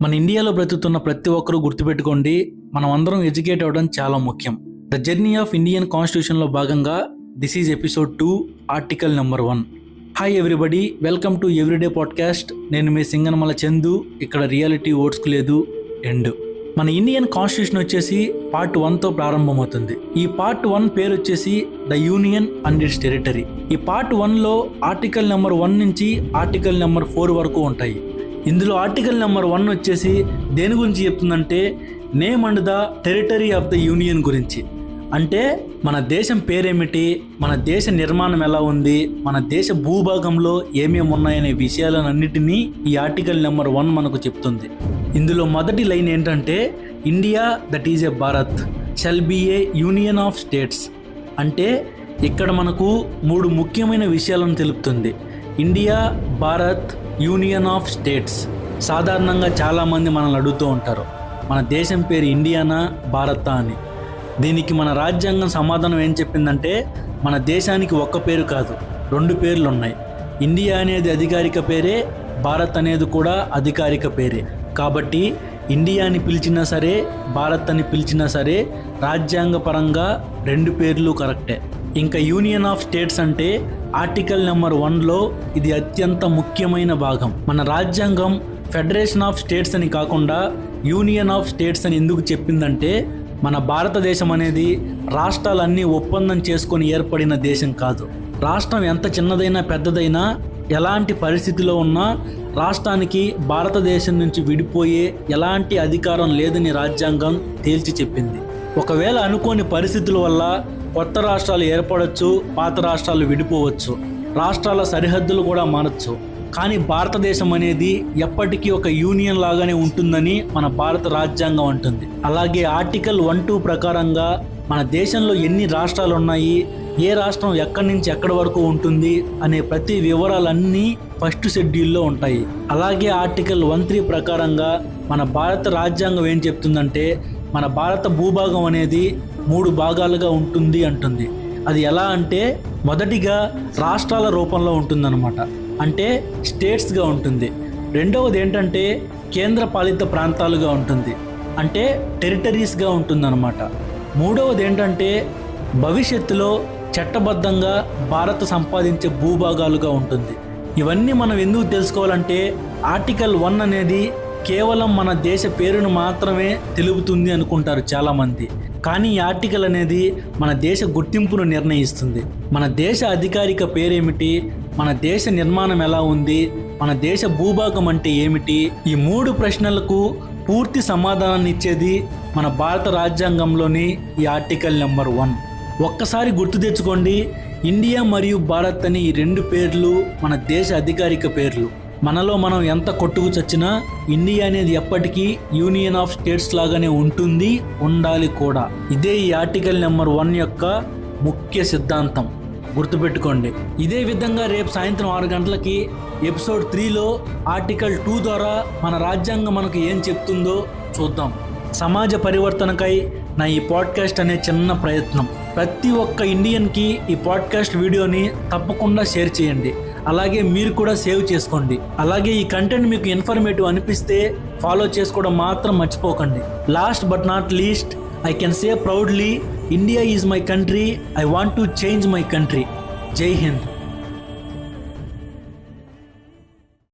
మన ఇండియాలో బ్రతుకుతున్న ప్రతి ఒక్కరూ గుర్తుపెట్టుకోండి, మనం అందరం ఎడ్యుకేట్ అవ్వడం చాలా ముఖ్యం. ద జర్నీ ఆఫ్ ఇండియన్ కాన్స్టిట్యూషన్లో భాగంగా this is episode 2, article number 1. Hi everybody, welcome to everyday podcast. నేను మీ సింగనమల చందు. ఇక్కడ రియాలిటీ ఓట్స్కు లేదు ఎండ్. మన ఇండియన్ కాన్స్టిట్యూషన్ వచ్చేసి పార్ట్ 1తో ప్రారంభమవుతుంది. ఈ పార్ట్ 1 పేరు వచ్చేసి the union and its territory. ఈ పార్ట్ 1లో ఆర్టికల్ నెంబర్ 1 నుంచి ఆర్టికల్ నెంబర్ 4 వరకు ఉంటాయి. ఇందులో ఆర్టికల్ నెంబర్ 1 వచ్చేసి దేని గురించి చెప్తుందంటే name and the territory of the union గురించి. అంటే మన దేశం పేరేమిటి, మన దేశ నిర్మాణం ఎలా ఉంది, మన దేశ భూభాగంలో ఏమేమి ఉన్నాయనే విషయాలన్నిటినీ ఈ ఆర్టికల్ నెంబర్ 1 మనకు చెప్తుంది. ఇందులో మొదటి లైన్ ఏంటంటే India that is a Bharat shall be a union of states. అంటే ఇక్కడ మనకు 3 ముఖ్యమైన విషయాలను తెలుపుతుంది. India, Bharat, union of states. సాధారణంగా చాలామంది మనల్ని అడుగుతూ ఉంటారు, మన దేశం పేరు ఇండియానా భారతా అని. దీనికి మన రాజ్యాంగం సమాధానం ఏం చెప్పిందంటే మన దేశానికి ఒక్క పేరు కాదు, 2 పేర్లు ఉన్నాయి. ఇండియా అనేది అధికారిక పేరే, భారత్ అనేది కూడా అధికారిక పేరే. కాబట్టి ఇండియా అని పిలిచినా సరే, భారత్ అని పిలిచినా సరే రాజ్యాంగపరంగా 2 పేర్లు కరెక్టే. ఇంకా యూనియన్ ఆఫ్ స్టేట్స్ అంటే ఆర్టికల్ నెంబర్ 1లో ఇది అత్యంత ముఖ్యమైన భాగం. మన రాజ్యాంగం ఫెడరేషన్ ఆఫ్ స్టేట్స్ అని కాకుండా యూనియన్ ఆఫ్ స్టేట్స్ అని ఎందుకు చెప్పిందంటే మన భారతదేశం అనేది రాష్ట్రాలన్నీ ఒప్పందం చేసుకొని ఏర్పడిన దేశం కాదు. రాష్ట్రం ఎంత చిన్నదైనా పెద్దదైనా ఎలాంటి పరిస్థితిలో ఉన్నా రాష్ట్రానికి భారతదేశం నుంచి విడిపోయే ఎలాంటి అధికారం లేదని రాజ్యాంగం తేల్చి చెప్పింది. ఒకవేళ అనుకోని పరిస్థితుల వల్ల కొత్త రాష్ట్రాలు ఏర్పడవచ్చు, పాత రాష్ట్రాలు విడిపోవచ్చు, రాష్ట్రాల సరిహద్దులు కూడా మారచ్చు. కానీ భారతదేశం అనేది ఎప్పటికీ ఒక యూనియన్ లాగానే ఉంటుందని మన భారత రాజ్యాంగం అంటుంది. అలాగే ఆర్టికల్ 1-2 ప్రకారంగా మన దేశంలో ఎన్ని రాష్ట్రాలు ఉన్నాయి, ఏ రాష్ట్రం ఎక్కడి నుంచి ఎక్కడి వరకు ఉంటుంది అనే ప్రతి వివరాలన్నీ ఫస్ట్ షెడ్యూల్లో ఉంటాయి. అలాగే ఆర్టికల్ 1-3 ప్రకారంగా మన భారత రాజ్యాంగం ఏం చెప్తుందంటే మన భారత భూభాగం అనేది 3 భాగాలుగా ఉంటుంది అంటుంది. అది ఎలా అంటే మొదటిగా రాష్ట్రాల రూపంలో ఉంటుందన్నమాట, అంటే స్టేట్స్గా ఉంటుంది. రెండవది ఏంటంటే కేంద్ర పాలిత ప్రాంతాలుగా ఉంటుంది, అంటే టెరిటరీస్గా ఉంటుందన్నమాట. మూడవది ఏంటంటే భవిష్యత్తులో చట్టబద్ధంగా భారత్ సంపాదించే భూభాగాలుగా ఉంటుంది. ఇవన్నీ మనం ఎందుకు తెలుసుకోవాలంటే ఆర్టికల్ 1 అనేది కేవలం మన దేశ పేరును మాత్రమే తెలుపుతుంది అనుకుంటారు చాలామంది. కానీ ఈ ఆర్టికల్ అనేది మన దేశ గుర్తింపును నిర్ణయిస్తుంది. మన దేశ అధికారిక పేరేమిటి, మన దేశ నిర్మాణం ఎలా ఉంది, మన దేశ భూభాగం అంటే ఏమిటి, ఈ 3 ప్రశ్నలకు పూర్తి సమాధానాన్ని ఇచ్చేది మన భారత రాజ్యాంగంలోని ఈ ఆర్టికల్ నెంబర్ 1. ఒక్కసారి గుర్తు తెచ్చుకోండి, ఇండియా మరియు భారత్ అని ఈ 2 పేర్లు మన దేశ అధికారిక పేర్లు. మనలో మనం ఎంత కొట్టుకు చచ్చినా ఇండియా అనేది ఎప్పటికీ యూనియన్ ఆఫ్ స్టేట్స్ లాగానే ఉంటుంది, ఉండాలి కూడా. ఇదే ఈ ఆర్టికల్ నెంబర్ 1 యొక్క ముఖ్య సిద్ధాంతం, గుర్తుపెట్టుకోండి. ఇదే విధంగా రేపు సాయంత్రం 6 గంటలకి ఎపిసోడ్ 3లో ఆర్టికల్ 2 ద్వారా మన రాజ్యాంగం మనకు ఏం చెప్తుందో చూద్దాం. సమాజ పరివర్తనకై నా ఈ పాడ్కాస్ట్ అనే చిన్న ప్రయత్నం. ప్రతి ఒక్క ఇండియన్కి ఈ పాడ్కాస్ట్ వీడియోని తప్పకుండా షేర్ చేయండి. అలాగే మీరు కూడా సేవ్ చేసుకోండి. అలాగే ఈ కంటెంట్ మీకు ఇన్ఫర్మేటివ్ అనిపిస్తే ఫాలో చేసుకోవడం మాత్రం మర్చిపోకండి. Last but not least, I can say proudly, India is my country. I want to change my country. Jai Hind.